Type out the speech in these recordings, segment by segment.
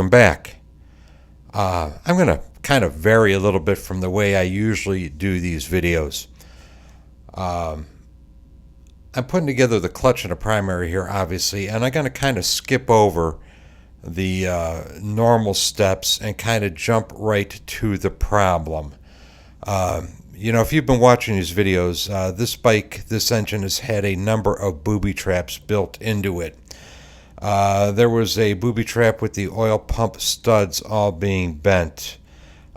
welcome back. I'm going to kind of vary a little bit from the way I usually do these videos. I'm putting together the clutch and a primary here, obviously, and I'm going to kind of skip over the normal steps and kind of jump right to the problem. You know, if you've been watching these videos, this bike, this engine has had a number of booby traps built into it. There was a booby trap with the oil pump studs all being bent.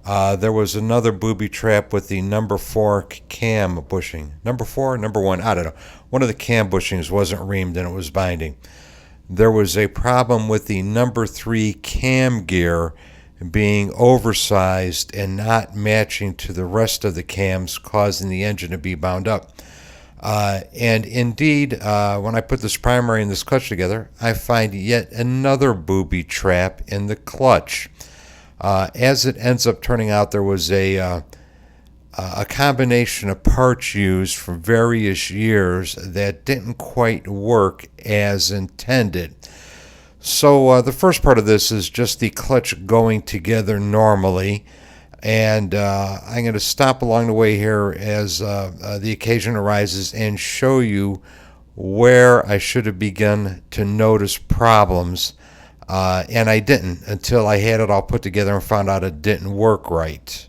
There was another booby trap with the number 4 cam bushing. Number 4, number 1, I don't know. One of the cam bushings wasn't reamed and it was binding. There was a problem with the number 3 cam gear being oversized and not matching to the rest of the cams, causing the engine to be bound up. And indeed, when I put this primary and this clutch together, I find yet another booby trap in the clutch. As it ends up turning out, there was a combination of parts used for various years that didn't quite work as intended. So the first part of this is just the clutch going together normally. And I'm going to stop along the way here as the occasion arises and show you where I should have begun to notice problems. And I didn't until I had it all put together and found out it didn't work right.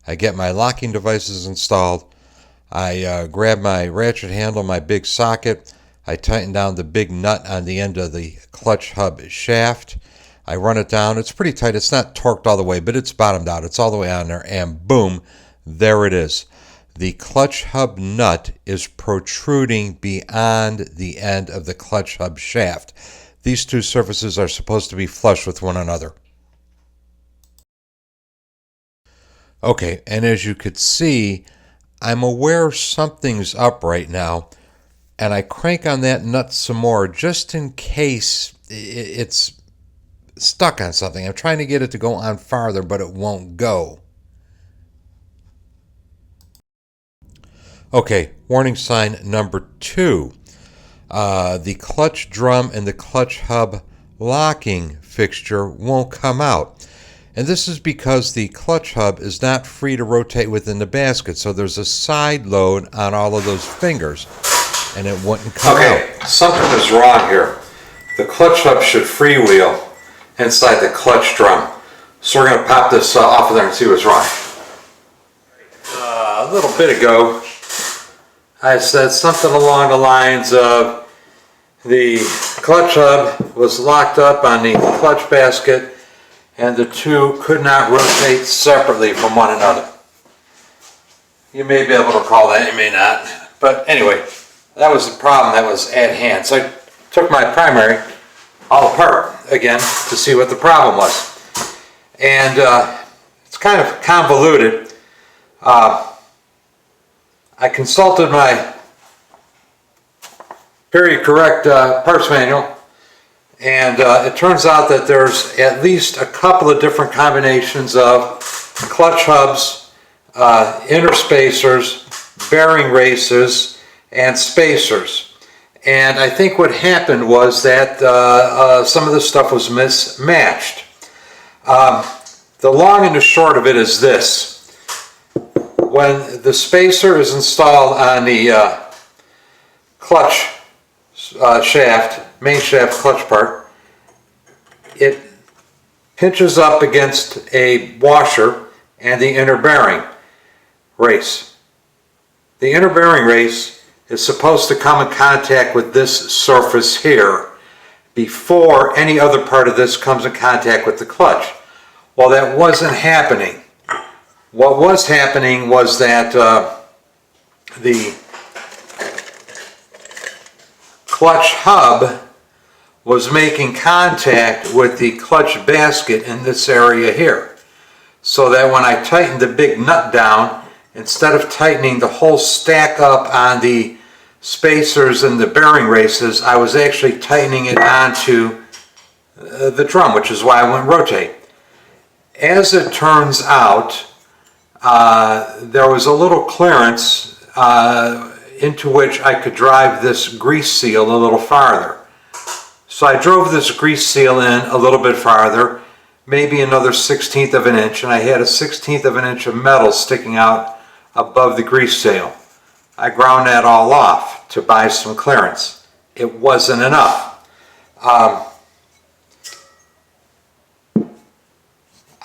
I get my locking devices installed. I grab my ratchet handle, my big socket. I tighten down the big nut on the end of the clutch hub shaft. I run it down. It's pretty tight. It's not torqued all the way, but it's bottomed out. It's all the way on there, and boom, there it is. The clutch hub nut is protruding beyond the end of the clutch hub shaft. These two surfaces are supposed to be flush with one another. Okay, and as you could see, I'm aware something's up right now, and I crank on that nut some more just in case it's stuck on something. I'm trying to get it to go on farther, but it won't go. Okay, warning sign number 2. The clutch drum and the clutch hub locking fixture won't come out. And this is because the clutch hub is not free to rotate within the basket, so there's a side load on all of those fingers, and it wouldn't come out. Okay, something is wrong here. The clutch hub should freewheel inside the clutch drum. So we're going to pop this off of there and see what's wrong. A little bit ago, I said something along the lines of the clutch hub was locked up on the clutch basket and the two could not rotate separately from one another. You may be able to recall that, you may not. But anyway, that was the problem that was at hand. So I took my primary all apart again to see what the problem was. And it's kind of convoluted. I consulted my period correct parts manual, and it turns out that there's at least a couple of different combinations of clutch hubs, inner spacers, bearing races, and spacers. And I think what happened was that some of the stuff was mismatched. The long and the short of it is this. When the spacer is installed on the clutch shaft, main shaft clutch part, it pinches up against a washer and the inner bearing race. The inner bearing race is supposed to come in contact with this surface here before any other part of this comes in contact with the clutch. Well, that wasn't happening. What was happening was that the clutch hub was making contact with the clutch basket in this area here. So that when I tightened the big nut down, instead of tightening the whole stack up on the spacers and the bearing races, I was actually tightening it onto the drum, which is why I wouldn't rotate. As it turns out, there was a little clearance into which I could drive this grease seal a little farther. So I drove this grease seal in a little bit farther, maybe another 1/16 of an inch, and I had a 1/16 of an inch of metal sticking out above the grease seal. I ground that all off to buy some clearance. It wasn't enough.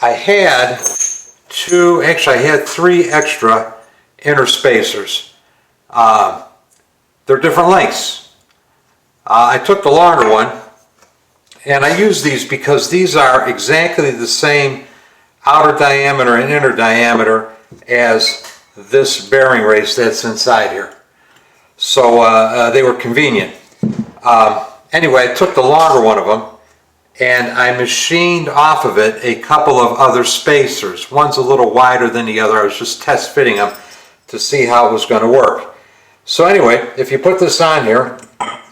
I had I had 3 extra inner spacers. They're different lengths. I took the longer one, and I use these because these are exactly the same outer diameter and inner diameter as this bearing race that's inside here. So they were convenient. Anyway, I took the longer one of them, and I machined off of it a couple of other spacers. One's a little wider than the other. I was just test fitting them to see how it was going to work. So anyway, if you put this on here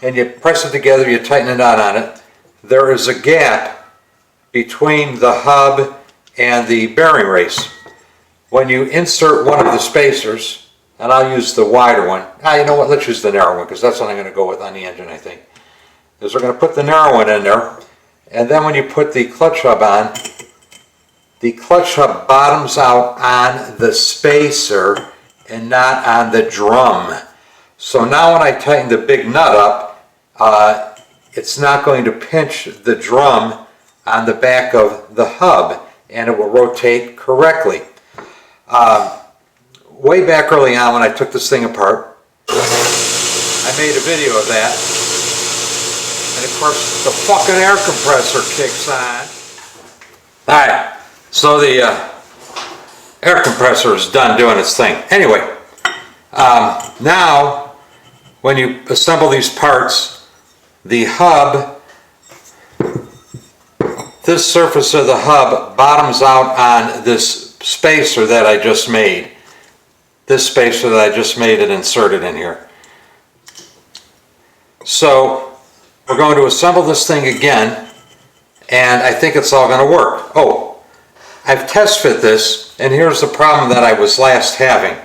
and you press it together, you tighten a nut on it, there is a gap between the hub and the bearing race. When you insert one of the spacers, and I'll use the wider one. You know what, let's use the narrow one because that's what I'm going to go with on the engine, I think. Is we're going to put the narrow one in there, and then when you put the clutch hub on, the clutch hub bottoms out on the spacer and not on the drum. So now when I tighten the big nut up, it's not going to pinch the drum on the back of the hub, and it will rotate correctly. Way back early on when I took this thing apart, I made a video of that, and of course the fucking air compressor kicks on. Alright, so the air compressor is done doing its thing. Anyway, now when you assemble these parts, the hub, this surface of the hub bottoms out on this spacer that I just made. This spacer that I just made and inserted in here. So we're going to assemble this thing again, and I think it's all going to work. Oh, I've test fit this, and here's the problem that I was last having.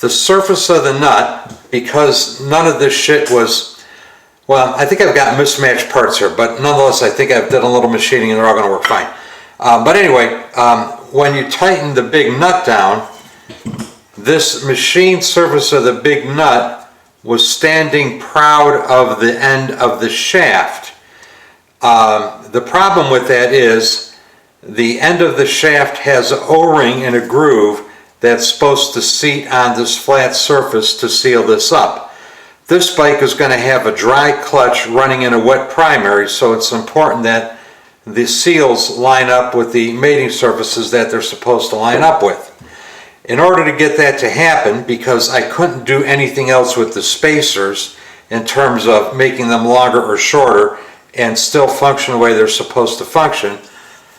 The surface of the nut, because none of this shit was, well, I think I've got mismatched parts here, but nonetheless I think I've done a little machining and they're all going to work fine. But anyway, when you tighten the big nut down, this machined surface of the big nut was standing proud of the end of the shaft. The problem with that is the end of the shaft has an O-ring and a groove that's supposed to seat on this flat surface to seal this up. This bike is going to have a dry clutch running in a wet primary, so it's important that the seals line up with the mating surfaces that they're supposed to line up with. In order to get that to happen, because I couldn't do anything else with the spacers in terms of making them longer or shorter and still function the way they're supposed to function,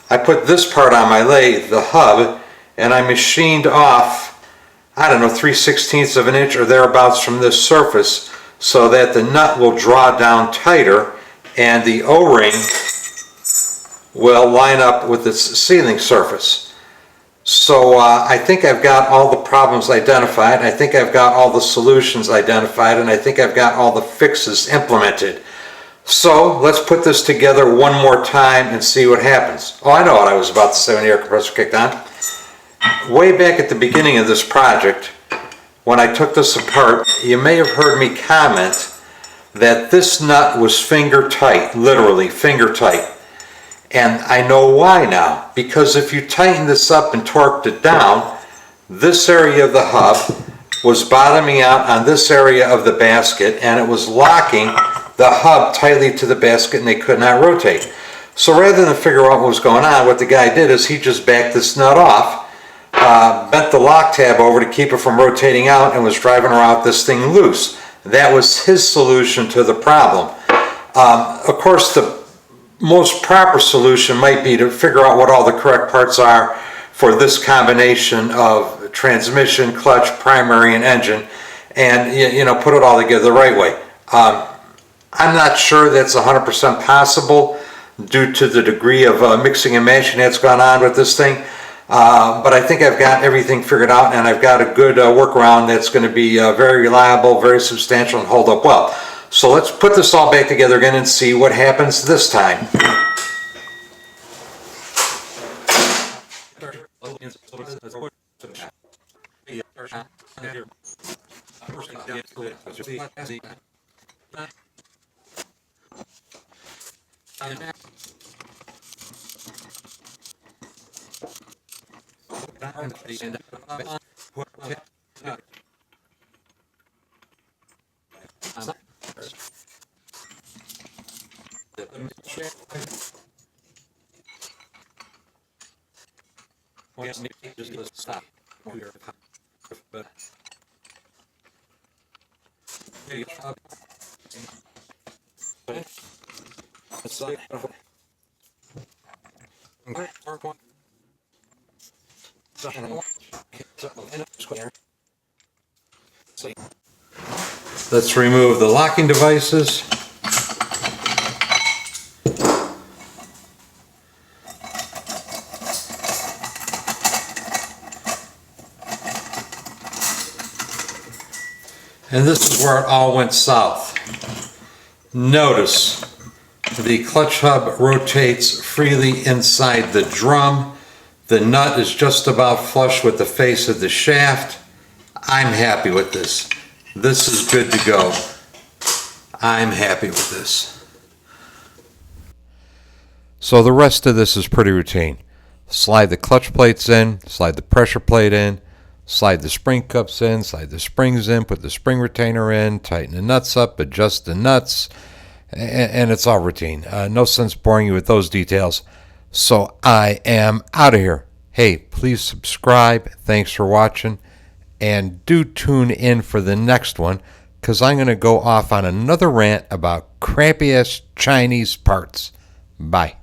I put this part on my lathe, the hub, and I machined off, I don't know, 3/16 of an inch or thereabouts from this surface so that the nut will draw down tighter and the O-ring will line up with its sealing surface. So I think I've got all the problems identified, I think I've got all the solutions identified, and I think I've got all the fixes implemented. So let's put this together one more time and see what happens. Oh, I know what I was about to say when the air compressor kicked on. Way back at the beginning of this project, when I took this apart, you may have heard me comment that this nut was finger tight, literally finger tight. And I know why now, because if you tighten this up and torqued it down, this area of the hub was bottoming out on this area of the basket, and it was locking the hub tightly to the basket and they could not rotate. So rather than figure out what was going on, what the guy did is he just backed this nut off, bent the lock tab over to keep it from rotating out, and was driving around this thing loose. That was his solution to the problem. Of course, the most proper solution might be to figure out what all the correct parts are for this combination of transmission, clutch, primary, and engine, and you know, put it all together the right way. I'm not sure that's 100% possible. due to the degree of mixing and mashing that's gone on with this thing. But I think I've got everything figured out, and I've got a good workaround that's going to be very reliable, very substantial, and hold up well. So let's put this all back together again and see what happens this time. Let's remove the locking devices. And this is where it all went south. Notice the clutch hub rotates freely inside the drum. The nut is just about flush with the face of the shaft. I'm happy with this. This is good to go. I'm happy with this. So the rest of this is pretty routine. Slide the clutch plates in, slide the pressure plate in, slide the spring cups in, slide the springs in, put the spring retainer in, tighten the nuts up, adjust the nuts, and it's all routine. No sense boring you with those details. So I am out of here. Hey, please subscribe. Thanks for watching. And do tune in for the next one, because I'm going to go off on another rant about crappy-ass Chinese parts. Bye.